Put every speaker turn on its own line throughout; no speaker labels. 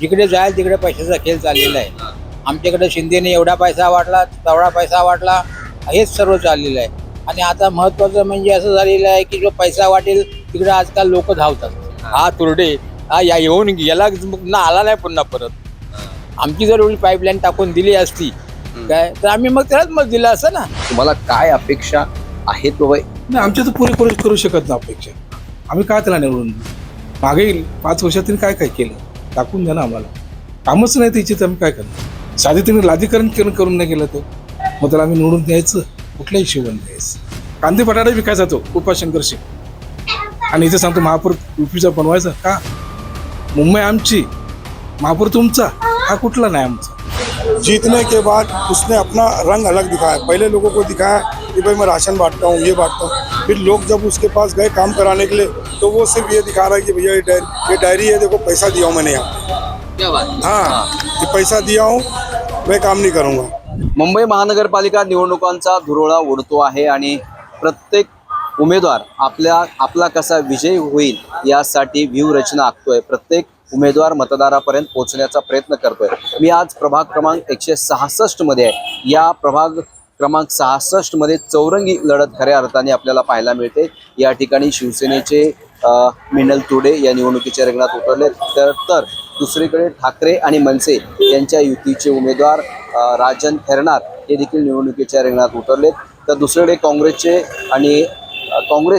जिकडे जाईल तिकडे पैशाचा खेळ चाललेला आहे. आमच्याकडे शिंदेने एवढा पैसा वाटला तेवढा पैसा वाटला, हेच सर्व चाललेलं आहे. आणि आता महत्वाचं म्हणजे असं झालेलं आहे की जो पैसा वाटेल तिकडे आजकाल लोक धावतात. हा तुरडे हा या येऊन याला पुन्हा आला नाही पुन्हा परत. आमची जर एवढी पाईपलाईन टाकून दिली असती काय तर आम्ही मग त्यालाच मत दिलं असं ना.
तुम्हाला काय अपेक्षा आहेत बाबा?
नाही, आमच्या तर पुरे करू शकत नाही अपेक्षा. आम्ही काय त्याला निवडून देऊ? मागे येईल 5 वर्षात काय काय केलं टाकून द्या ना आम्हाला. कामच नाही त्याची तर आम्ही काय करणार? साधे तिने लादीकरण करून नाही केलं तर मग त्याला आम्ही निवडून द्यायचं कुठल्या हिशोबाने द्यायचं? कांदे बटाटा विकायचा तो उपाशंकर शेठ आणि इथे सांगतो महापौर युपीचा बनवायचा का? मुंबई आमची महापौर तुमचा, हा कुठला नाही आमचा.
जीतने के बाद उसने अपना रंग अलग दिखाया. पहले लोगों को दिखाया कि भाई मैं राशन बांटता हूँ, ये बांटता हूँ. फिर लोग जब उसके पास गए काम कराने के लिए तो वो सिर्फ ये दिखा रहा है कि भैया ये डायरी है, देखो पैसा दिया हूँ मैंने यहाँ.
क्या बात?
हाँ, कि पैसा दिया हूँ, मैं काम नहीं करूँगा.
मुंबई महानगरपालिका निवडणुकांचा धुरोळा उडतो आहे आणि प्रत्येक उमेदवार आपला कसा विजय होईल यासाठी व्यूहरचना आखतोय. प्रत्येक उमेदवार मतदारापर्यंत पोहोचण्याचा प्रयत्न करतोय. मी आज प्रभाग क्रमांक 166 मध्ये आहे. या प्रभाग क्रमांक 66 मध्ये चौरंगी लढत खऱ्या अर्थाने आपल्याला पाहायला मिळते. या ठिकाणी शिवसेनेचे मिनल तुडे या निवडणुकीच्या रिंगणात उतरले तर दुसरीकडे ठाकरे आणि मनसे यांच्या युतीचे उमेदवार राजन थेरनार हे देखील निवडणुकीच्या रिंगणात उतरलेत. तर दुसरीकडे काँग्रेस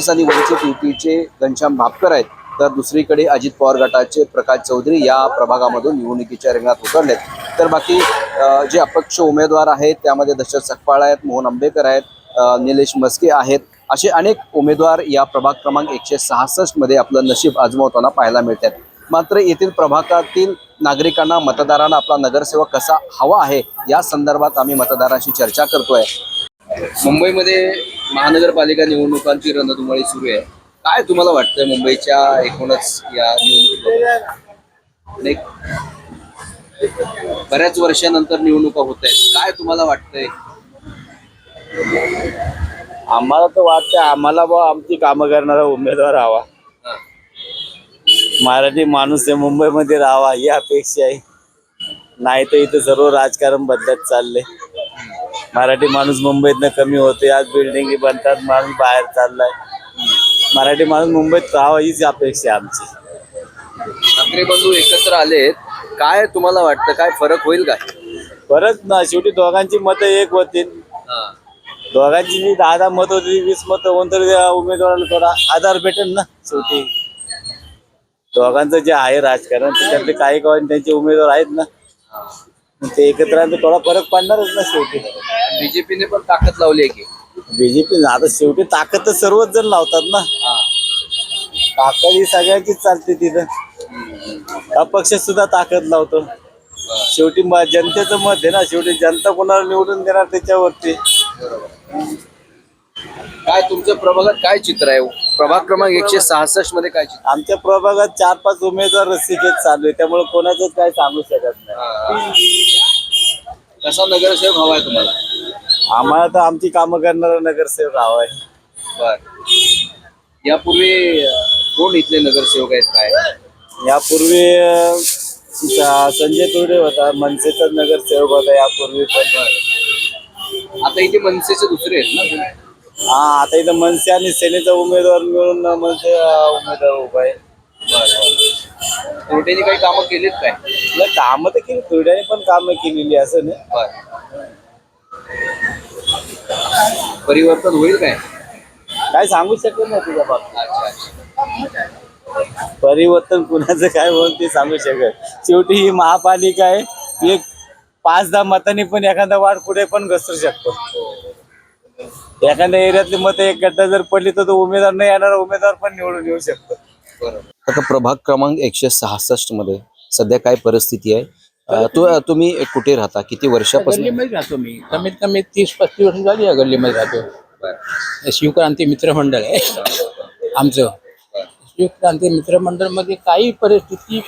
आणि वंचित युतीचे घनश्याम भापकर आहेत. तर दुसरीकडे अजित पवार गटाचे प्रकाश चौधरी या प्रभागामधून निवडणुकीच्या रिंगणात उतरलेत. तर बाकी जे अपक्ष उमेदवार आहेत त्यामध्ये दशरथ सकपाळ आहेत, मोहन आंबेकर आहेत, निलेश मस्के आहेत. असे अनेक उमेदवार या प्रभाग क्रमांक 166 मध्ये आपलं नशीब आजमावताना पाहायला मिळतात. मात्र येथील प्रभागातील नागरिकांना, मतदारांना आपला नगरसेवक कसा हवा आहे या संदर्भात आम्ही मतदारांशी चर्चा करतोय. मुंबईमध्ये महानगरपालिका निवडणुकांची रणधुमाळी सुरू आहे. काय तुम्हाला वाटतंय मुंबईच्या एकूणच या निवडणुकीत? बऱ्याच वर्षानंतर निवडणुका होत आहेत, काय तुम्हाला वाटतंय?
आम्हाला तर वाटतं आम्हाला आमची कामं करणारा उमेदवार हवा. मराठी माणूस आहे मुंबईमध्ये राहावा ही अपेक्षा आहे. नाही तर इथं सर्व राजकारण बदलत चाललंय. मराठी माणूस मुंबईतनं कमी होते. आज बिल्डिंगी बनतात, माणूस बाहेर चाललाय. मराठी माणूस मुंबईत राहावा हीच अपेक्षा आहे आमची.
ठाकरे बंधू एकत्र आलेत, काय तुम्हाला वाटतं काय फरक होईल काय?
परत ना शेवटी दोघांची मतं एक होतील. दोघांची जी 10 मतं होती 20 मतं होऊन तर उमेदवाराला थोडा आधार भेटेल ना. शेवटी दोघांचं जे आहे राजकारण त्याच्यातले काही त्यांचे उमेदवार आहेत ना, ते एकत्र आले थोडा फरक पडणारच ना. शेवटी
बीजेपीने पण ताकद लावली आहे की?
बीजेपी आता शेवटी ताकद तर सर्वच जण लावतात ना. ताकद ही सगळ्यांचीच चालते तिथं. अपक्ष सुद्धा ताकद लावतो. शेवटी जनतेचं मत आहे ना. शेवटी जनता कोणाला निवडून देणार त्याच्यावरती.
काय तुमच्या प्रभागात काय चित्र आहे? प्रभाग क्रमांक 166 मध्ये काय चित्र?
आमच्या प्रभागात 4-5 उमेदवार रस्सीखेच चालू आहे, त्यामुळे कोणाचंच काय सांगू शकत नाही.
कसा नगरसेवक हवाय तुम्हाला?
आम्हाला तर आमची कामं करणारा नगरसेवक हवा आहे.
बर, यापूर्वी कोण इथले नगरसेवक आहेत काय?
यापूर्वी संजय तुर्डे होता, मनसेचा नगरसेवक होता यापूर्वी पण.
आता इथे मनसेचे दुसरे आहेत ना?
हा, आता इथं मनसे आणि सेनेचा उमेदवार मिळून मनसे उमेदवार उभा आहे.
तुरटेने काही कामं केलीत काय?
कामं तर केली, तुर्ड्याने पण कामं केलेली असं नाही.
परिवर्तन होईल काय?
काय सांगू शकत नाही तुझ्या बाबतीत.
अच्छा.
परिवर्तन कुणाचं काय होईल ते सांगू शकत. शेवटी ही महापालिका आहे. एक 5-10 मतांनी पण एखादा वाढ पुढे पण घसरू शकतो. एखाद्या एरियातली मतं एक गड्डा जर पडली तर तो उमेदवार नाही येणारा उमेदवार पण निवडून येऊ शकतो.
आता प्रभाग क्रमांक 166 मध्ये सध्या काय परिस्थिती आहे? तुम्ही कुठे राहता? किती वर्षापासून?
गल्लीमध्ये राहतो मी. कमीत कमी 30-35 वर्ष झाली या गल्लीमध्ये राहतो. शिवक्रांती मित्रमंडळ आहे आमचं. शिवक्रांती मित्रमंडळ मध्ये काही परिस्थिती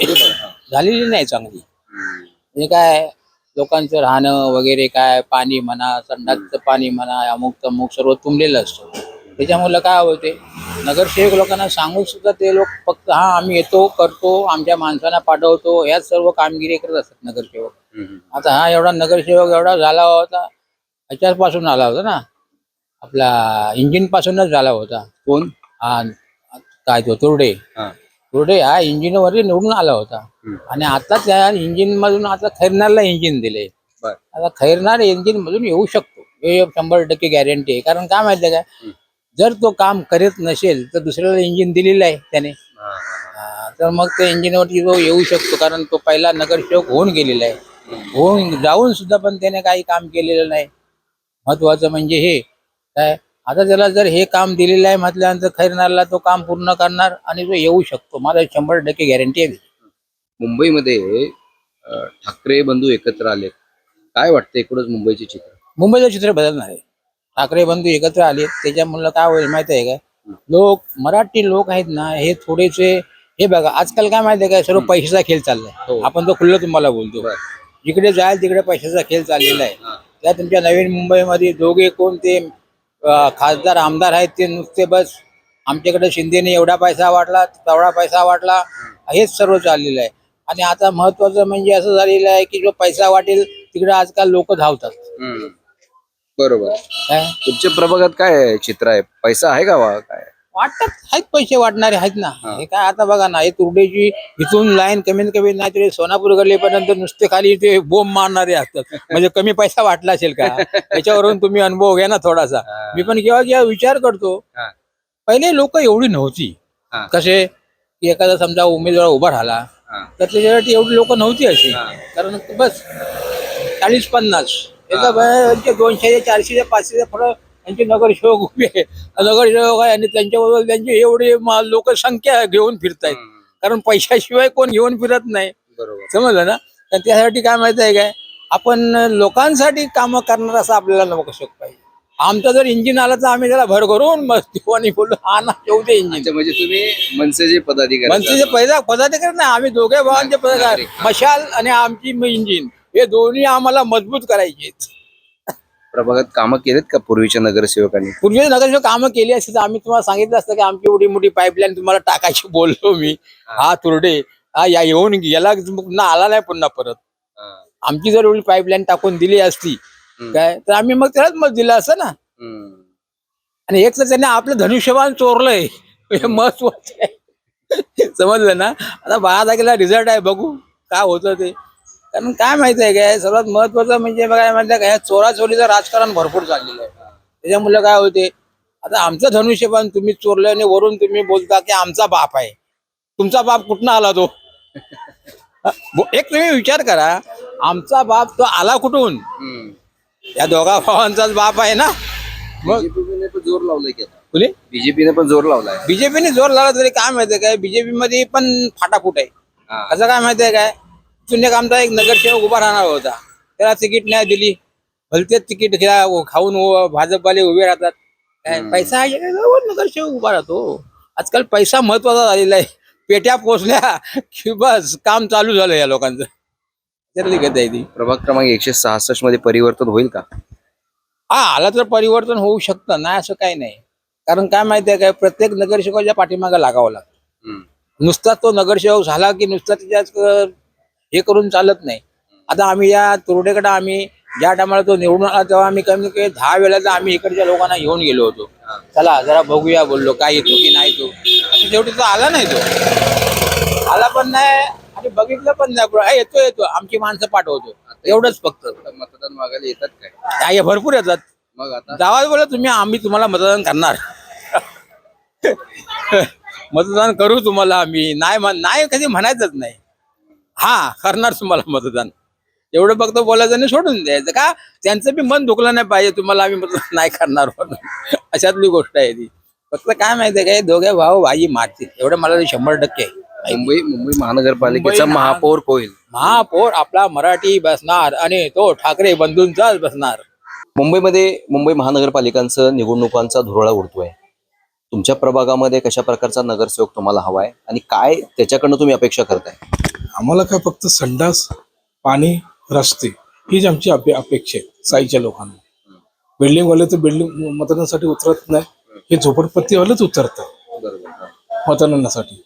झालेली नाही चांगली. म्हणजे काय लोकांचं राहणं वगैरे, काय पाणी म्हणा, संडासचं पाणी म्हणा, अमुक तमुक सर्व तुंबलेलं असतं. त्याच्यामुळे काय होते नगरसेवक लोकांना सांगून सुद्धा ते लोक फक्त हा आम्ही येतो करतो आमच्या माणसांना पाठवतो याच सर्व कामगिरी करत असतात नगरसेवक. आता हा एवढा नगरसेवक एवढा झाला होता ह्याच्यापासून आला होता ना, आपला इंजिन पासूनच झाला होता.
कोण?
हा काय तो तुरडे.
हा.
तुरडे हा इंजिनवरती निवडून आला होता आणि आता त्या इंजिन मधून आता खैरनारला इंजिन दिले.
बर.
आता खैरनार इंजिन मधून येऊ शकतो हे 100% गॅरंटी आहे. कारण काय माहिती आहे का, जर तो काम करत नसेल तर दुसऱ्याला इंजिन दिलेलं आहे त्याने. तर मग त्या इंजिनवरती तो येऊ शकतो कारण तो पहिला नगरसेवक होऊन गेलेला आहे. होऊन जाऊन सुद्धा पण त्याने काही काम केलेलं नाही. महत्वाचं म्हणजे हे काय, आता त्याला जर हे काम दिलेलं आहे म्हटल्यानंतर खैरनारला तो काम पूर्ण करणार आणि तो येऊ शकतो. मला 100% गॅरंटी आहे.
मुंबईमध्ये ठाकरे बंधू एकत्र आले, काय वाटतं एकूणच मुंबईचे चित्र?
मुंबईचं चित्र बदलणार आहे. ठाकरे बंधू एकत्र आले त्याच्यामुळे काय होईल माहिती आहे का, लोक मराठी लोक आहेत ना हे थोडेसे, हे बघा आजकाल काय माहिती आहे का, सर्व पैशाचा खेळ चाललाय. आपण तो खुल्लं तुम्हाला बोलतो, जिकडे जाईल तिकडे पैशाचा खेळ चाललेला आहे. त्या तुमच्या नवीन मुंबईमध्ये दोघे कोण ते खासदार आमदार आहेत ते नुसते बस आमच्याकडे शिंदेने एवढा पैसा वाटला तेवढा पैसा वाटला हेच सर्व चाललेलं आहे. आणि आता महत्वाचं म्हणजे असं झालेलं आहे की जो पैसा वाटेल तिकडे आजकाल लोक धावतात.
बरोबर.
काय
तुमच्या प्रभागात काय चित्र आहे? पैसा आहे का काय?
वाटतात, आहेत पैसे वाटणारे आहेत ना. हे काय आता बघा ना, हे तुरडेची इथून लाईन कमीत कमी नाही तरी सोनापूर गल्लीपर्यंत नुसते खाली ते बोंब मारणारे असतात. म्हणजे कमी पैसा वाटला असेल का याच्यावरून तुम्ही अनुभव घ्या ना थोडासा. मी पण केव्हा केव्हा विचार करतो, पहिले लोक एवढी नव्हती. कसे की एखादा समजा उमेदवार उभा राहिला तर त्याच्यासाठी एवढी लोक नव्हती अशी. कारण बस 40-50 एका 200 400 500 फळं त्यांचे नगरसेवक उभे नगरसेवक आहे आणि त्यांच्याबरोबर त्यांची एवढी लोकसंख्या घेऊन फिरतायत. कारण पैशाशिवाय कोण घेऊन फिरत नाही. समजलं ना. तर त्यासाठी काय माहिती आहे काय, आपण लोकांसाठी कामं करणार असं आपल्याला नगरसेवक पाहिजे. आमचं जर इंजिन आलं तर आम्ही त्याला भर करून मस्त आणि बोललो हा ना येऊ दे इंजिन.
म्हणजे तुम्ही मनसेचे पदाधिकारी?
मनसेचे पदाधिकारी नाही, आम्ही दोघे भावांचे पदाधिकारी. मशाल आणि आमची इंजिन हे दोन्ही आम्हाला मजबूत करायचे.
प्रभागात कामं केलेत का पूर्वीच्या नगरसेवकांनी?
पूर्वी नगरसेवक कामं केली असती तर आम्ही तुम्हाला सांगितलं असतं की आमची एवढी मोठी पाईपलाईन तुम्हाला टाकायची बोललो मी. हा तुरडे हा या येऊन गेला पुन्हा आला नाही पुन्हा परत. आमची जर एवढी पाईपलाईन टाकून दिली असती काय तर आम्ही मग त्यालाच मत दिलं असतं ना. आणि एक तर त्याने आपलं धनुष्यबाण चोरलंय हे महत्वाचं आहे. समजलं ना. आता 12 तारखेला रिझल्ट आहे, बघू काय होतं ते. कारण काय माहिती आहे काय, सर्वात महत्वाचं म्हणजे काय माहिती आहे का, चोराचोरीचं राजकारण भरपूर चाललेलं आहे. त्याच्यामुळे काय होते, आता आमचं धनुष्यबाण तुम्ही चोरलं आणि वरून तुम्ही बोलता की आमचा बाप आहे. तुमचा बाप कुठनं आला तो? एक तुम्ही विचार करा, आमचा बाप तो आला कुठून? या दोघा भावांचाच बाप आहे ना. मग
बीजेपीने पण जोर लावलाय की आता?
कुणी
बीजेपीने पण जोर लावलाय.
बीजेपीने जोर लावला तरी काय माहितीये काय, बीजेपी मध्ये पण फाटाफूट आहे. असं काय माहितीये काय, एक आमचा एक नगरसेवक उभा राहणार होता, त्याला तिकीट नाही दिली. भलतेच तिकीट खाऊन भाजपवाले उभे राहतात. काय पैसा आहे नगरसेवक उभा राहतो. आजकाल पैसा महत्वाचा झालेला आहे. पेट्या पोचल्या की बस काम चालू झालं या लोकांचं. ती
प्रभाग क्रमांक 166 मध्ये परिवर्तन होईल का?
हा आला तर परिवर्तन होऊ शकतं, नाही असं काही नाही. कारण काय माहितीये काय, प्रत्येक नगरसेवकाच्या पाठीमागे लागावं लागतं. नुसता तो नगरसेवक झाला की नुसता त्याच्यात हे करून चालत नाही. आता आम्ही या तुरडेकडे आम्ही ज्या टायमाला तो निवडून आला तेव्हा आम्ही कमी कमी 10 वेळा तर आम्ही इकडच्या लोकांना घेऊन गेलो होतो. चला जरा बघूया बोललो काय येतो की नाही तो. शेवटी तो आला नाही, तो आला पण नाही आणि बघितलं पण नाही. येतो आमची माणसं पाठवतो एवढंच फक्त.
मतदान मागायला येतात काय?
काय भरपूर येतात.
मग आता
जावा बोला तुम्ही, आम्ही तुम्हाला मतदान करणार. मतदान करू तुम्हाला आम्ही, नाही कधी म्हणायचंच नाही. हा करणार तुम्हाला मतदान, एवढं फक्त बोलायचं आणि सोडून द्यायचं. का त्यांचं बी मन दुखलं नाही पाहिजे तुम्हाला आम्ही मतदान नाही करणार म्हणून. अशातली गोष्ट आहे ती. फक्त काय माहितीये काय, दोघे भाऊ भाई मारतील एवढं मला 100% आहे.
मुंबई महानगरपालिकेचा महापौर होईल.
महापौर आपला मराठी बसणार आणि तो ठाकरे बंधूंचाच बसणार.
मुंबईमध्ये मुंबई महानगरपालिकांचं निवडणुकांचा धुरळा उडतोय. तुमच्या प्रभागामध्ये कशा प्रकारचा नगरसेवक तुम्हाला हवाय आणि काय त्याच्याकडनं तुम्ही अपेक्षा करताय?
आम्हाला काय फक्त संडास, पाणी, रस्ते हीच आमची अपेक्षा आहे साईच्या लोकांना. बिल्डिंगवाले तर बिल्डिंग मतदानासाठी उतरत नाही, हे झोपडपट्टीवालेच उतरतात. मतदानासाठी.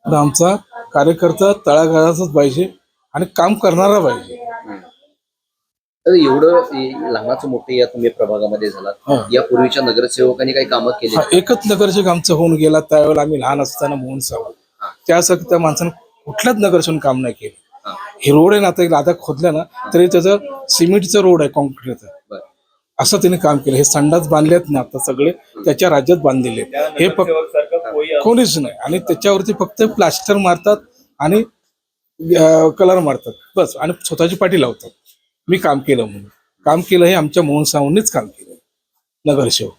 पण आमचा कार्यकर्ता तळागाळाचाच पाहिजे आणि काम करणारा पाहिजे.
तर एवढं लहानाचं मोठे या तुम्ही प्रभागामध्ये झालात,
हा.
यापूर्वीच्या नगरसेवकांनी काही कामं केली?
हा, एकच नगरसेवक आमचं होऊन गेला त्यावेळेला आम्ही लहान असताना मोहन सावंत. त्यासाठी त्या माणसानं कुठल्याच नगरसेवक काम नाही केलं. हे रोड आहे ना आता खोदलं ना तरी त्याचं सिमेंटचं रोड आहे कॉन्क्रीटचं,
बरं.
असं त्याने काम केलं. हे संडास बांधलेत ना आता सगळे त्याच्या राज्यात बांधलेले, हे फक्त कोणीच नाही. आणि त्याच्यावरती फक्त प्लास्टर मारतात आणि कलर मारतात बस, आणि स्वतःची पाठी लावतात. मी काम केलं म्हणून काम केलं, हे आमच्या मोहन सावंतनीच काम केलं. नगरसेवक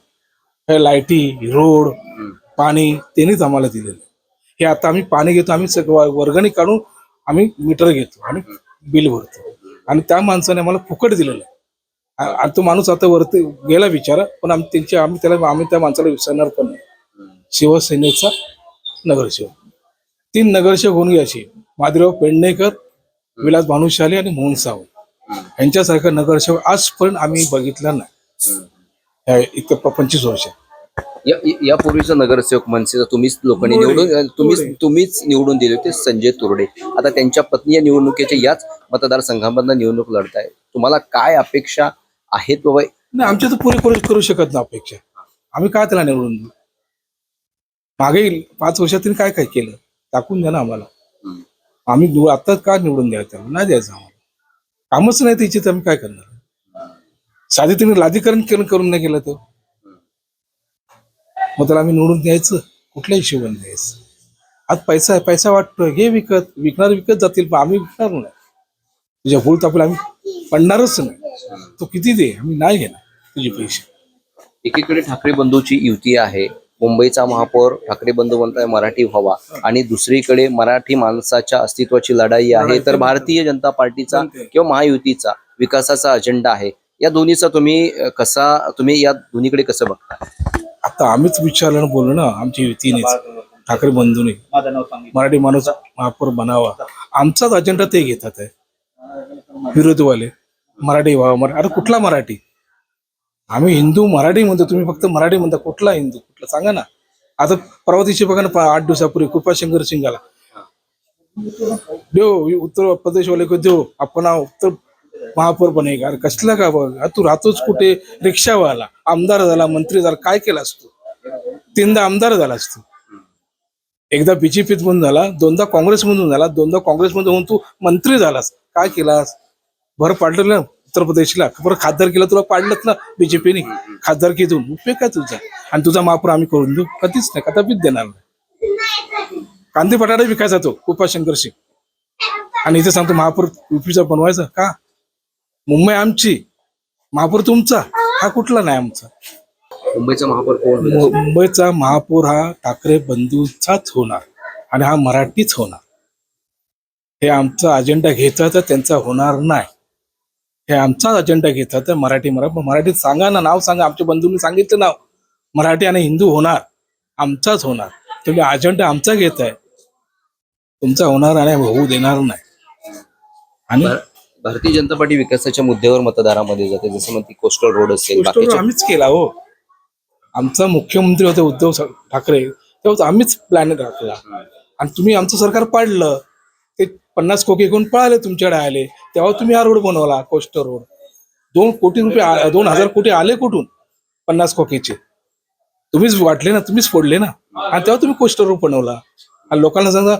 हे लाईटी, रोड, पाणी त्यांनीच आम्हाला दिलेलं. हे आता आम्ही पाणी घेतो, आम्ही सगळं वर्गणी काढून आम्ही मीटर घेतो आणि बिल भरतो, आणि त्या माणसाने आम्हाला फुकट दिलेलं आहे. आणि तो माणूस आता वरती गेला विचारा, पण आम्ही त्या माणसाला विसरणार पण नाही. शिवसेनेचा नगरसेवक 3 नगरसेवक होऊन अशी माधवराव पेडणेकर, विलास भानुशाली आणि मोहन सावंत यांच्यासारखा नगरसेवक आजपर्यंत आम्ही बघितला नाही. इतकं 25 वर्ष.
यापूर्वीचा नगरसेवक मनसेचा तुम्हीच लोकांनी तुम्हीच निवडून दिले होते, संजय तुरडे. आता त्यांच्या पत्नी या निवडणुकीच्या याच मतदारसंघामधनं निवडणूक लढताय. तुम्हाला काय अपेक्षा आहेत बाबा?
नाही, आमच्या तर पुरे करू शकत नाही अपेक्षा. आम्ही काय त्याला निवडून देऊ? मागे 5 वर्षात काय केलं दाखवून द्या ना आम्हाला. आम्ही आता का निवडून द्यायचं? त्याला नाही द्यायचं आम्हाला. कामच नाही त्याची, तर आम्ही काय करणार? साधी तिने लादीकरण करून नाही केलं तर मग त्याला आम्ही निवडून द्यायचं? कुठल्या हिशोबाने द्यायचं? आज पैसा आहे, पैसा वाटतोय, हे विकत जातील, पण आम्ही विकणार नाही. तुझ्या भूल तापला आम्ही पडणारच नाही. तो किती दे, आम्ही नाही घेणार तुझे पैसे.
एकीकडे ठाकरे बंधूची युती आहे, मुंबईचा महापौर ठाकरे बंधू म्हणताय मराठी व्हावा, आणि दुसरीकडे मराठी माणसाच्या अस्तित्वाची लढाई आहे. तर भारतीय जनता पार्टीचा किंवा महायुतीचा विकासाचा अजेंडा आहे. या दोन्हीचा तुम्ही या दोन्हीकडे कसं बघता?
आता आम्हीच विचारलं बोललो ना, आमच्या युतीनेच ठाकरे बंधूने मराठी माणूस महापौर बनावा, आमचाच अजेंडा ते घेतात आहे. विरोधीवाले मराठी व्हावा, अरे कुठला मराठी? आम्ही हिंदू मराठी म्हणतो, तुम्ही फक्त मराठी म्हणता. कुठला हिंदू? कुठला सांगा ना. आता परवा दिवशी बघा ना, 8 दिवसापूर्वी कृपाशंकर सिंगाला देव उत्तर प्रदेशवाले को देव आपण उत्तर महापौर बनेगा. अरे कसला का बघ, तू राहतोच कुठे? रिक्षावाला आमदार झाला, मंत्री झाला, काय केला असतो? 3दा आमदार झाला असतो. एकदा बीजेपीत मधून झाला, 2दा काँग्रेसमधून झाला, 2दा काँग्रेसमधून होऊन तू मंत्री झालास. काय केलास? भर पाडलं ना उत्तर प्रदेशला, बरं खासदार केला तुला पाडलंच ना बीजेपीने. खासदारकीतून उपयोग काय तुझा? आणि तुझा महापौर आम्ही करून देऊ? कधीच नाही, कदापिच देणार नाही. कांदे बटाटा विकायचा तो कृपाशंकर सिंग, आणि इथे सांगतो महापौर युपीचा बनवायचा का? मुंबई आमची, महापौर तुमचा. हा कुठला नाही आमचा.
मुंबईचा महापौर कोण?
मुंबईचा महापौर हा ठाकरे बंधूचाच होणार, आणि हा मराठीच होणार. हे आमचा अजेंडा घेता तर त्यांचा होणार नाही. हे आमचा अजेंडा घेता तर मराठीत सांगा ना, नाव सांगा. आमच्या बंधूंनी सांगितलं नाव, मराठी आणि हिंदू होणार, आमचाच होणार. तुम्ही अजेंडा आमचा घेताय, तुमचा होणार आणि होऊ देणार नाही. आणि
भारतीय जनता पार्टी विकासाच्या मुद्द्यावर मतदारामध्ये जाते, जसं म्हणते कोस्टल रोड असेल,
गोष्ट आम्हीच केला हो. आमचा मुख्यमंत्री होते उद्धव ठाकरे, तेव्हा आम्हीच प्लॅन राखला, आणि तुम्ही आमचं सरकार पाडलं. ते 50 कोटी घेऊन पळाले, तुमच्याकडे आले, तेव्हा तुम्ही हा रोड बनवला, कोस्टल रोड. 2 कोटी रुपये, 2000 कोटी आले कुठून? 50 कोटीचे तुम्हीच वाटले ना, तुम्हीच फोडले ना, आणि तेव्हा तुम्ही कोस्टल रोड बनवला. आणि लोकांना सांगा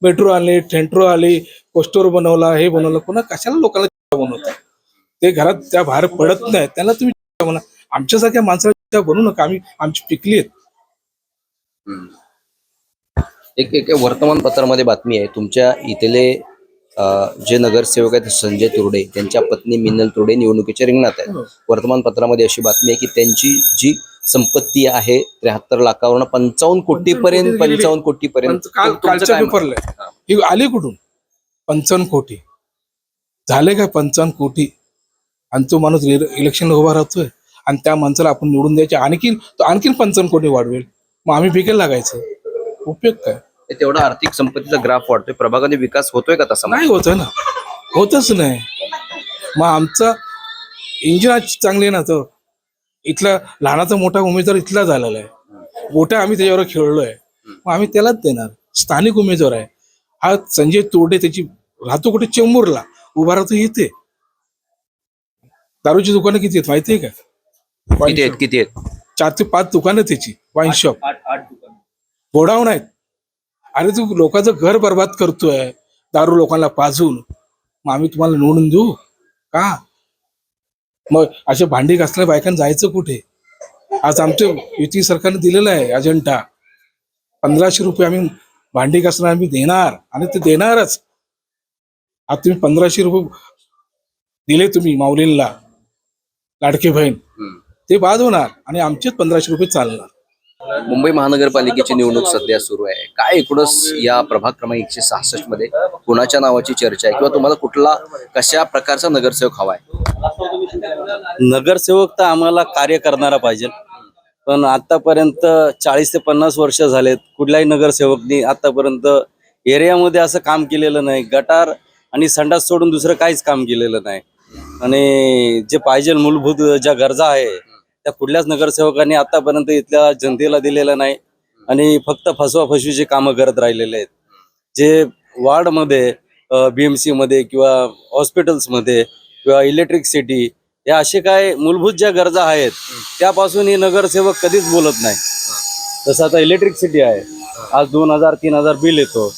मेट्रो आले, टेंट्रो आले, कोस्टल रोड बनवला, हे बनवलं. पुन्हा कशाला लोकांना बनवतात? ते घरात त्या बाहेर पडत नाही, त्यांना तुम्ही म्हणा. आमच्यासारख्या माणसाला बनवू नका, आमची पिकली आहेत.
एक वर्तमानपत्रामध्ये बातमी आहे, तुमच्या इथले जे नगरसेवक आहेत संजय तुरडे, त्यांच्या पत्नी मिनल तुरडे निवडणुकीच्या रिंगणात आहेत. वर्तमानपत्रामध्ये अशी बातमी आहे की त्यांची जी संपत्ती आहे 73 लाखावरून 55 कोटीपर्यंत 55 कोटीपर्यंत
कालच्या पेपरला ही आली कुठून? 55 कोटी झाले काय? 55 कोटी. आणि तो माणूस इलेक्शनला उभा राहतोय, आणि त्या माणसाला आपण निवडून द्यायचे, आणखीन 55 कोटी वाढवेल. मग आम्ही पिकेल लागायचं? उपयोग काय?
तेवढा आर्थिक संपत्तीचा ग्राफ वाढतोय, प्रभागाने विकास होतोय का? तसा
नाही होत ना, होतच नाही. मग आमचा इंजिन चांगले ना, तर इथला लहानाचा मोठा उमेदवार इथला झालेला आहे. मोठा आम्ही त्याच्यावर खेळलोय. मग आम्ही त्यालाच देणार. स्थानिक उमेदवार आहे हा. संजय तोरडे त्याची राहतो कुठे, चेंबूरला उभा राहतो इथे. दारूची दुकानं किती आहेत माहिती आहे का?
किती आहेत
4 ते 5 दुकानं त्याची, वाईन शॉप. गोडाऊन आहेत. अरे तू लोकांचं घर बर्बाद करतोय दारू लोकांना पाजून, मग आम्ही तुम्हाला निवडून देऊ का? मग अशा भांडी घासल्या बायकांना जायचं कुठे? आज आमच्या युती सरकारने दिलेलं आहे अजेंडा. 1500 रुपये आम्ही भांडी घासणार आम्ही देणार आणि ते देणारच. आता तुम्ही 1500 रुपये दिले तुम्ही माऊलींना, लाडके बहीण, ते बाद होणार आणि आमचेच 1500 रुपये चालणार.
मुंबई महानगरपालिकेची निवडणूक सध्या सुरू आहे. काय एकूणच या प्रभाग क्रमांक 166 मध्ये कोणाच्या नावाची चर्चा आहे, किंवा तुम्हाला कुठला कशा प्रकारचा नगरसेवक हवा आहे?
नगरसेवक तर आम्हाला कार्य करणारा पाहिजे, पण आतापर्यंत 40 ते 50 वर्ष झालेत कुठल्याही नगरसेवकनी आतापर्यंत एरियामध्ये असं काम केलेलं नाही. गटार आणि संडास सोडून दुसरं काहीच काम केलेलं नाही. आणि जे पाहिजे मूलभूत ज्या गरजा आहे त्या कुठल्याच नगरसेवकांनी आतापर्यंत इथल्या जनतेला दिलेलं नाही. आणि फक्त फसवाफसवीची कामं करत राहिलेले आहेत. जे वार्डमध्ये BMC मध्ये किंवा हॉस्पिटल्समध्ये किंवा इलेक्ट्रिसिटी या असे काय मूलभूत ज्या गरजा आहेत त्यापासून हे नगरसेवक कधीच बोलत नाही. जसं आता इलेक्ट्रिसिटी आहे, आज 2000-3000 बिल येतो.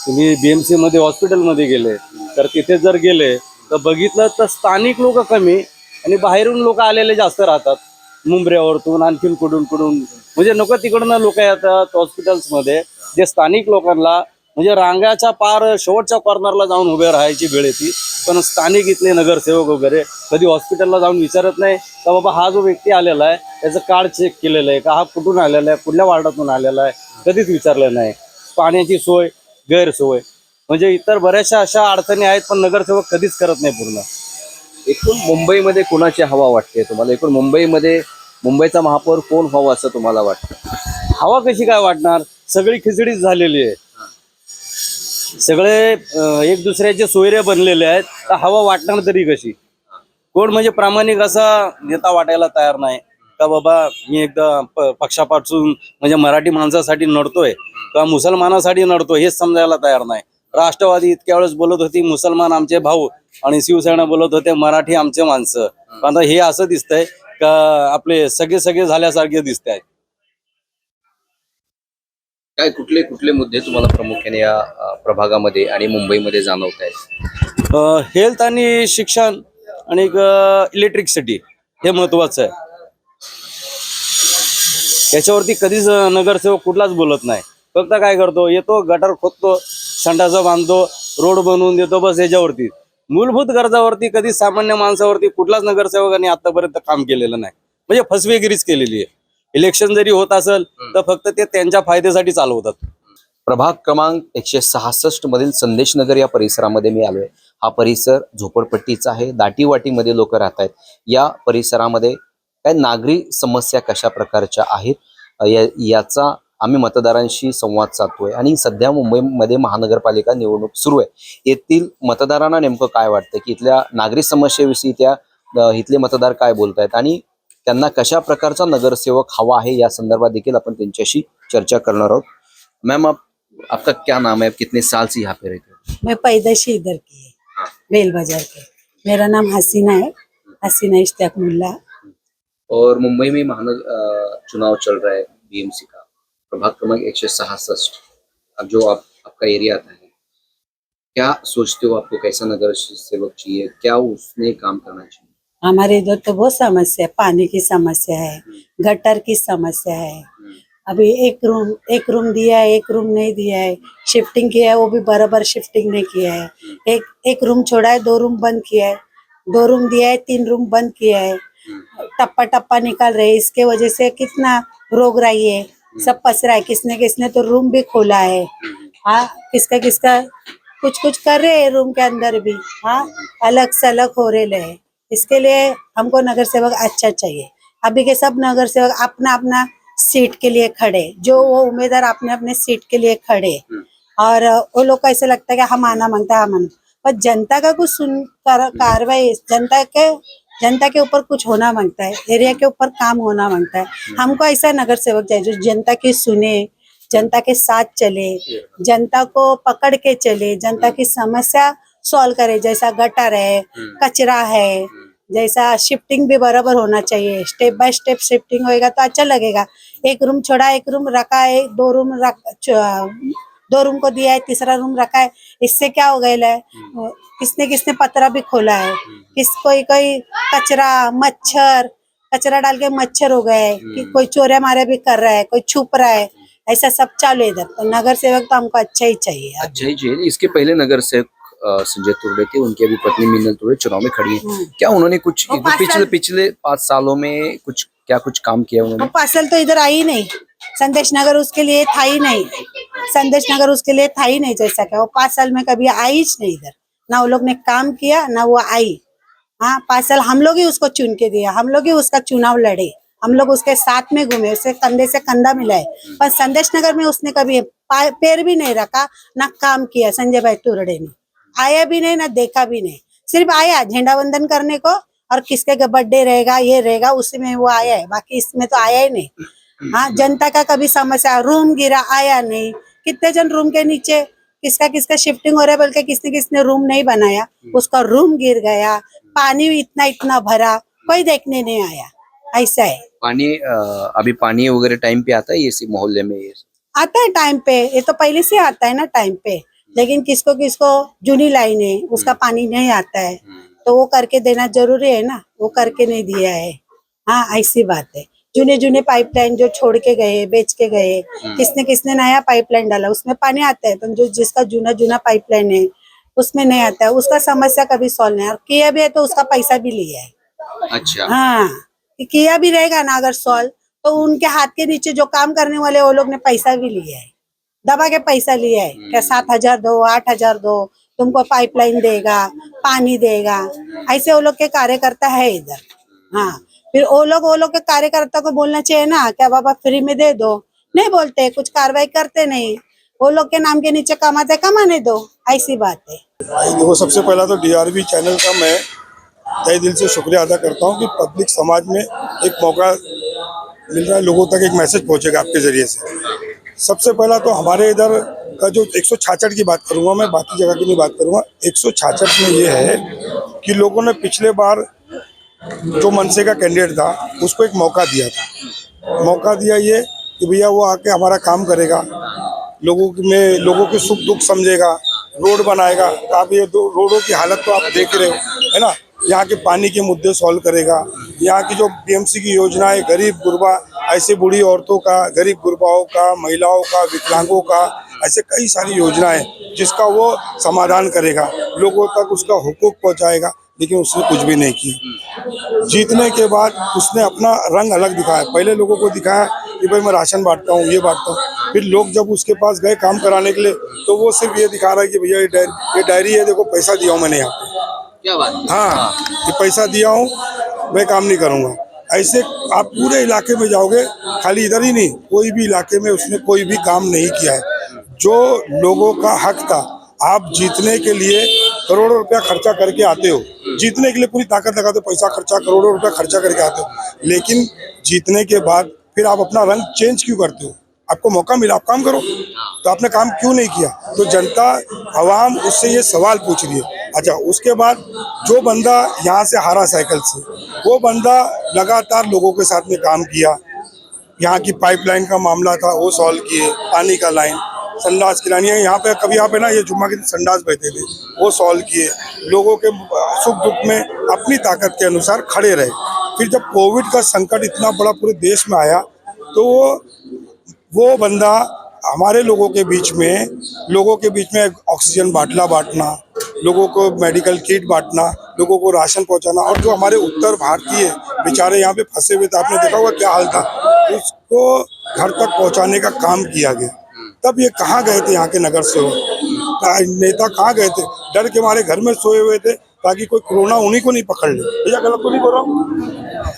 तुम्ही BMC मध्ये हॉस्पिटलमध्ये गेले तर तिथे जर गेले तर बघितलं तर स्थानिक लोक कमी आणि बाहेरून लोक आलेले जास्त राहतात. मुंबऱ्यावरतून आणखीन कुठून म्हणजे नको तिकडून लोक येतात हॉस्पिटल्समध्ये. जे स्थानिक लोकांना म्हणजे रांगाच्या पार शेवटच्या कॉर्नरला जाऊन उभे राहायची वेळ येते. पण स्थानिक इथले नगरसेवक वगैरे कधी हॉस्पिटलला जाऊन विचारत नाही का बाबा हा जो व्यक्ती आलेला आहे त्याचं कार्ड चेक केलेलं आहे का, हा कुठून आलेला आहे, कुठल्या वार्डातून आलेला आहे, कधीच विचारलं नाही. पाण्याची सोय, गैरसोय, म्हणजे इतर बऱ्याचशा अशा अडचणी आहेत पण नगरसेवक कधीच करत नाही पूर्ण.
एकूण मुंबईमध्ये कोणाची हवा वाटते तुम्हाला? एकूण मुंबईमध्ये मुंबईचा महापौर कोण व्हावं असं तुम्हाला वाटतं?
हवा कशी काय वाटणार? सगळी खिचडीच झालेली आहे. सगळे एक दुसऱ्याचे सोयरे बनलेले आहेत, तर हवा वाटणार तरी कशी? कोण म्हणजे प्रामाणिक असा नेता वाटायला तयार नाही का बाबा मी एकदा पक्षापासून म्हणजे मराठी माणसासाठी लढतोय का मुसलमानासाठी लढतोय हेच समजायला तयार नाही. राष्ट्रवादी इतक्या वेळेस बोलत होती मुसलमान आमचे भाऊ आणि शिवसेना बोलत होते मराठी आमचे माणसं. आता हे असं दिसतंय का आपले सगळे झाल्यासारखे दिसत आहेत.
काय कुठले कुठले मुद्दे तुम्हाला प्रामुख्याने या प्रभागामध्ये आणि मुंबईमध्ये जाणवत आहेत?
हेल्थ आणि शिक्षण आणि इलेक्ट्रिसिटी हे महत्वाचं आहे. याच्यावरती कधीच नगरसेवक कुठलाच बोलत नाही. फक्त काय करतो, येतो गटार खोदतो, संडासं बांधतो, रोड बनवून देतो, बस याच्यावरती. मूलभूत गरजावरती कधी सामान्य माणसावरती कुठलाच नगरसेवकांनी आतापर्यंत काम केलेलं नाही. म्हणजे फसवेगिरीच केलेली आहे. इलेक्शन जरी होत असेल तर फक्त ते त्यांच्या फायद्यासाठी चालवतात.
प्रभाग क्रमांक 166 मधील संदेश नगर या परिसरामध्ये मी आलोय. हा परिसर झोपडपट्टीचा आहे. दाटीवाटीमध्ये लोक राहत आहेत. या परिसरामध्ये काय नागरी समस्या कशा प्रकारच्या आहेत याचा आम्ही मतदारांशी संवाद साधतोय. आणि सध्या मुंबईमध्ये महानगरपालिका निवडणूक सुरू आहे. येथील मतदारांना नेमकं काय वाटतं की इथल्या नागरी समस्येविषयी इथले मतदार काय बोलतायत आणि त्यांना कशा प्रकारचा नगरसेवक हवा आहे या संदर्भात देखील आपण त्यांच्याशी चर्चा करणार आहोत. मैम आपका क्या नाम है? आप कितने साल से यहाँ पे रहते हो?
मैं पैदाशी इधर की है, बेल बाजार के. मेरा नाम हसीना है, हसीना इश्तियाक मुल्ला.
और मुंबई में चुनाव चल रहा है BMC का, प्रभाग क्रमांक 166, अब जो आपका एरिया आता है, क्या सोचते हो आपको कैसा नगर सेवक चाहिए? क्या उसने काम करना चाहिए?
हमारे इधर तो बहुत समस्या है. पानी की समस्या है, गटर की समस्या है. अभी एक रूम दिया है, एक रूम नहीं दिया है. शिफ्टिंग किया है, वो भी बराबर शिफ्टिंग नहीं किया है. एक रूम छोड़ा है, 2 रूम बंद किया है. 2 रूम दिया है, 3 रूम बंद किया है. टप्पा निकाल रहे हैं. इसके वजह से कितना रोग रही है, सब पसरा है. किसने तो रूम भी खोला है. हाँ, किसका कुछ कर रहे हैं रूम के अंदर भी. हाँ, अलग सलग हो रहे हैं. इसके लिए हमको नगर सेवक अच्छा चाहिए. अभी के सब नगर सेवक अपना सीट के लिए खड़े, जो वो उम्मीदवार अपने सीट के लिए खड़े. और वो लोग को ऐसा लगता है कि हम आना मांगता है, पर जनता का कुछ कार्रवाई जनता के ऊपर कुछ होना मांगता है. एरिया के ऊपर काम होना मांगता है. हमको ऐसा नगर सेवक चाहिए जो जनता की सुने, जनता के साथ चले, जनता को पकड़ के चले, जनता की समस्या सॉल्व करे। जैसा गटर है, कचरा है, जैसा शिफ्टिंग भी बराबर होना चाहिए। स्टेप बाय स्टेप शिफ्टिंग होएगा तो अच्छा लगेगा। एक रूम छोड़ा, एक रूम रखा है, दो रूम को दिया है, तीसरा रूम रखा है। इससे क्या हो गया है, किसने किसने पतरा भी खोला है, कोई कोई कचरा डाल के मच्छर हो गए, कि कोई चोरे मारे भी कर रहा है, कोई छुप रहा है, ऐसा सब चालू है इधर। तो नगर सेवक तो हमको अच्छा ही चाहिए।
अच्छा ही चाहिए। इसके पहले नगर सेवक संजय तुर्रे थे, उनकी अभी पत्नी मीनल तुर्रे चुनाव में खड़ी है। क्या उन्होंने कुछ पिछले 5 सालों में कुछ काम किया उन्होंने?
वो पार्सल तो इधर आई ही नहीं। संदेश नगर उसके लिए था ही नहीं। संदेश नगर उसके लिए था ही नहीं। जैसा क्या वो 5 साल में कभी आई ही नहीं इधर। ना वो लोग ने काम किया, ना वो आई। हाँ, 5 साल हम लोग ही उसको चुन के दिया, हम लोग ही उसका चुनाव लड़े, हम लोग उसके साथ में घूमे, उससे कंधे से कंधा मिलाए। पर संदेश नगर में उसने कभी पैर भी नहीं रखा, ना काम किया। संजय भाई तुरड़े ने आया भी नहीं, ना देखा भी नहीं। सिर्फ आया झंडा वंदन करने को, और किसके बर्थडे रहेगा, ये रहेगा, उसी में वो आया है। बाकी इसमें तो आया ही नहीं। हाँ, जनता का कभी समस्या, रूम गिरा, आया नहीं। कितने जन रूम के नीचे, किसका शिफ्टिंग हो रहा है, बल्कि किसने रूम नहीं बनाया, उसका रूम गिर गया। पानी इतना भरा, कोई देखने नहीं आया। ऐसा है।
पानी अभी पानी वगैरह टाइम पे आता है इसी मोहल्ले में?
आता है टाइम पे, ये तो पहले से आता है ना टाइम पे। लेकिन किसको जूनी लाइन है, उसका पानी नहीं आता है, तो वो करके देना जरूरी है ना। वो करके नहीं दिया है। हाँ, ऐसी बात है। जूने पाइपलाइन जो छोड़ के गए, बेच के गए, किसने नया पाइपलाइन डाला, उसमें पानी आता है। तो जो जिसका जूना पाइपलाइन है उसमें नहीं आता है, उसका समस्या कभी सॉल्व नहीं। और किया भी है तो उसका पैसा भी लिया है।
अच्छा।
हाँ, किया भी रहेगा ना अगर सॉल्व, तो उनके हाथ के नीचे जो काम करने वाले वो लोग ने पैसा भी लिया है, दबा के पैसा लिया है। क्या 7,000 दो, 8,000 दो, तुमको पाइपलाइन देगा, पानी देगा। ऐसे वो लोग के कार्यकर्ता है इधर। हाँ, फिर वो लोग के कार्यकर्ता को बोलना चाहिए ना, क्या बाबा फ्री में दे दो। नहीं बोलते, कुछ कार्रवाई करते नहीं। वो लोग के नाम के नीचे कमाते, कमाने दो। ऐसी बात है।
देखो, सबसे पहला तो DRV चैनल का मैं तहे दिल से शुक्रिया अदा करता हूँ कि पब्लिक समाज में एक मौका मिल रहा है, लोगों तक एक मैसेज पहुँचेगा आपके जरिए से। सबसे पहला तो हमारे इधर का जो 166 की बात करूँगा मैं, बाकी जगह की नहीं बात करूँगा। 166 में ये है कि लोगों ने पिछले बार जो मनसे का कैंडिडेट था उसको एक मौका दिया था। मौका दिया ये कि भैया वो आके हमारा काम करेगा, लोगों के सुख दुख समझेगा, रोड बनाएगा। तो आप ये रोडों की हालत तो आप देख रहे हो, है ना। यहाँ के पानी के मुद्दे सॉल्व करेगा। यहाँ की जो BMC की योजनाएं, गरीब गुरबा, ऐसे बूढ़ी औरतों का, गरीब गुरबाओं का, महिलाओं का, विकलांगों का, ऐसे कई सारी योजनाएं जिसका वो समाधान करेगा, लोगों तक उसका हुकूक पहुँचाएगा। लेकिन उसने कुछ भी नहीं किया। जीतने के बाद उसने अपना रंग अलग दिखाया। पहले लोगों को दिखाया कि भाई मैं राशन बांटता हूँ, ये बांटता हूँ। फिर लोग जब उसके पास गए काम कराने के लिए, तो वो सिर्फ ये दिखा रहा है कि भैया ये डायरी है, देखो पैसा दिया हूँ मैंने यहाँ पे।
क्या बात?
हाँ, ये पैसा दिया हूँ, मैं काम नहीं करूँगा। ऐसे आप पूरे इलाके में जाओगे, खाली इधर ही नहीं, कोई भी इलाके में उसने कोई भी काम नहीं किया है। जो लोगों का हक था, आप जीतने के लिए करोड़ों रुपया खर्चा करके आते हो, जीतने के लिए पूरी ताकत लगाते हो, पैसा खर्चा, करोड़ों रुपया खर्चा करके आते हो, लेकिन जीतने के बाद फिर आप अपना रंग चेंज क्यों करते हो? आपको मौका मिला, आप काम करो, तो आपने काम क्यों नहीं किया? तो जनता, आवाम उससे ये सवाल पूछ रही है। अच्छा, उसके बाद जो बंदा यहाँ से हारा साइकिल से, वो बंदा लगातार लोगों के साथ में काम किया। यहाँ की पाइपलाइन का मामला था, वो सॉल्व किए, पानी का लाइन, संडास की लाइन, यहाँ पे कभी यहाँ पे ना ये जुम्मा के संडास बहते थे, वो सॉल्व किए। लोगों के सुख दुख में अपनी ताकत के अनुसार खड़े रहे। फिर जब कोविड का संकट इतना बड़ा पूरे देश में आया, तो वो बंदा हमारे लोगों के बीच में ऑक्सीजन बांटना, लोगों को मेडिकल किट बांटना, लोगों को राशन पहुंचाना। और जो हमारे उत्तर भारतीय बेचारे यहाँ पे फंसे हुए थे, आपने देखा होगा क्या हाल था, उसको घर तक पहुंचाने का काम किया गया। तब ये कहाँ गए थे यहाँ के नगर सेवक, नेता कहाँ गए थे? डर के मारे घर में सोए हुए थे ताकि कोई कोरोना उन्हीं को नहीं पकड़ ले। भैया गलत तो नहीं बोल रहा हूँ?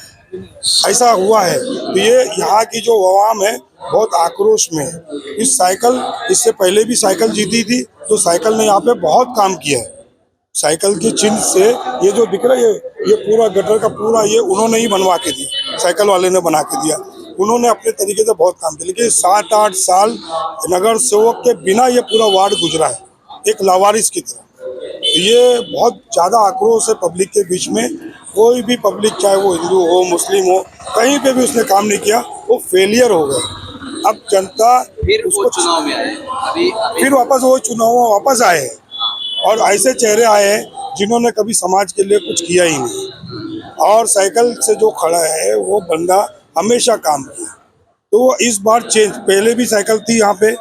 ऐसा हुआ है। तो ये यहाँ की जो आवाम है बहुत आक्रोश में है। इससे पहले भी साइकिल जीती थी, तो साइकिल ने यहाँ पे बहुत काम किया है। साइकिल के चिन्ह से ये जो दिख रहा है, ये पूरा गटर का पूरा ये उन्होंने ही बनवा के दिया, साइकिल वाले ने बना के दिया। उन्होंने अपने तरीके से बहुत काम किया, लेकिन 7-8 साल नगर सेवक के बिना ये पूरा वार्ड गुजरा है, एक लावारिस की तरह। तो ये बहुत ज़्यादा आक्रोश है पब्लिक के बीच में। कोई भी पब्लिक, चाहे वो हिंदू हो मुस्लिम हो, कहीं पे भी उसने काम नहीं किया, वो फेलियर हो गए। अब जनता
फिर वो चुनाव में आए अभी
फिर वापस वो चुनाव में वापस आए हैं, और ऐसे चेहरे आए हैं जिन्होंने कभी समाज के लिए कुछ किया ही नहीं। और साइकिल से जो खड़ा है वो बंदा हमेशा काम किया, तो वो इस बार चेंज, पहले भी साइकिल थी यहाँ पे,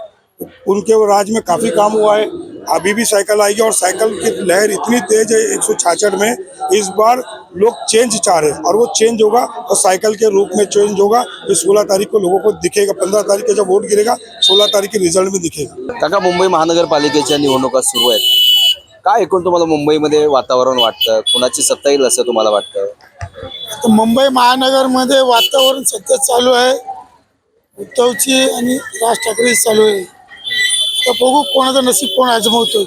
उनके राज में काफ़ी काम हुआ है, अभी भी साइकिल आएगी। और साइकिल की लहर इतनी तेज है 166 में, इस बार लोग चेंज चाह रहे हैं, और वो चेंज होगा और साइकिल के रूप में चेंज होगा। ये 16 तारीख को लोगों को दिखेगा, 15 तारीख को जब वोट गिरेगा, 16 तारीख के रिझल्ट में दिखेगा।
काका, मुंबई महानगरपालिकेच्या निवडणुका सुरू आहेत, काय एकूण तुम्हाला मुंबईमध्ये वातावरण वाटतं? कुणाची सत्ता येईल असं तुम्हाला वाटतं?
तर मुंबई महानगरमध्ये वातावरण सध्या चालू आहे उद्धवची आणि राज ठाकरे चालू आहे। आता बघू कोणाचं नशीब कोण आजमावतोय।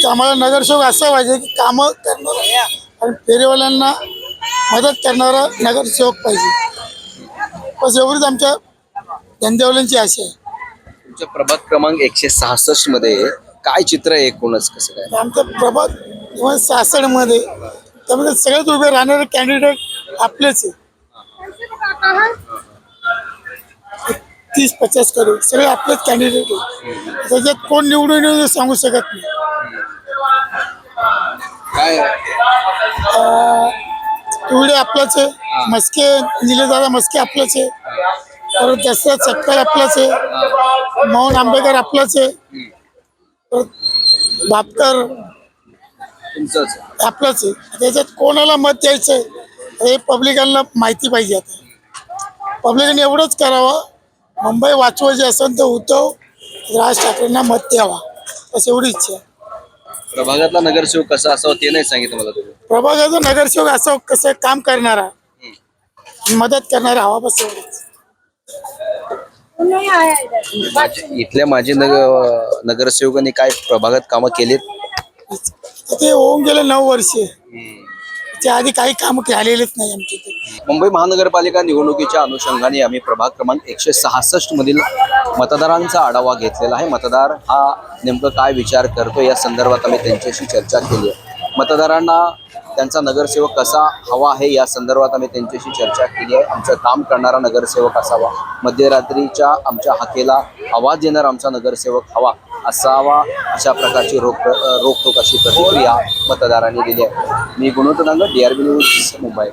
तर आम्हाला नगरसेवक असा पाहिजे की कामं करणारा आणि फेरीवाल्यांना मदत करणारा नगरसेवक पाहिजे, बस एवढीच आमच्या धंदेवाल्यांची आशा आहे।
तुमच्या प्रभाग क्रमांक 166 मध्ये काय चित्र आहे एकूणच, कसं काय?
आमच्या प्रभाग 66 मध्ये त्यामध्ये सगळ्यात उभे राहणारे कॅन्डिडेट आपलेच आहे। 30-50 करोड सगळे आपलेच कॅन्डिडेट आहे, त्याच्यात कोण निवडून येईल सांगू शकत नाही।
काय
तुवडे आपलाच आहे, मस्के निलेदादा मस्के आपलाच आहे, परत दसरा सत्कार आपलाच आहे, मोहन आंबेकर आपलाच आहे, परत भापकर
तुमचंच?
आपलंच आहे। त्याच्यात कोणाला मत द्यायचं हे पब्लिकांना माहिती पाहिजे। आता पब्लिकांनी एवढंच करावं, मुंबई वाचवायची असेल तर उद्धव राज ठाकरेंना मत द्यावा, बस एवढी इच्छा आहे।
प्रभागातला नगरसेवक कसा असावा ते नाही सांगितलं मला तुम्ही?
प्रभागाचा नगरसेवक असं कसं काम करणारा, मदत करणारा हवा, बस एवढंच।
इथल्या माजी नगरसेवकांनी काय प्रभागात कामं केलीत?
ते होऊन गेले 9 वर्षे, त्या आधी काही काम झालेलेच नाही आमच्या इथे।
मुंबई महानगरपालिका निवडणुकीच्या अनुषंगाने आम्ही प्रभाग क्रमांक 166 मधील मतदारांचा आढावा घेतलेला आहे। मतदार हा नेमकं काय विचार करतो या संदर्भात आम्ही त्यांच्याशी चर्चा केली आहे। मतदारांना त्यांचा नगरसेवक कसा हवा आहे या संदर्भात आम्ही त्यांच्याशी चर्चा केली आहे। आमचं काम करणारा नगरसेवक असावा, मध्यरात्रीच्या आमच्या हाकेला आवाज देणारा आमचा नगरसेवक हवा असावा, अशा प्रकारची रोखठोक अशी प्रतिक्रिया मतदारांनी दिली आहे। मी गुणवंत नांगर, DRB न्यूज, मुंबई।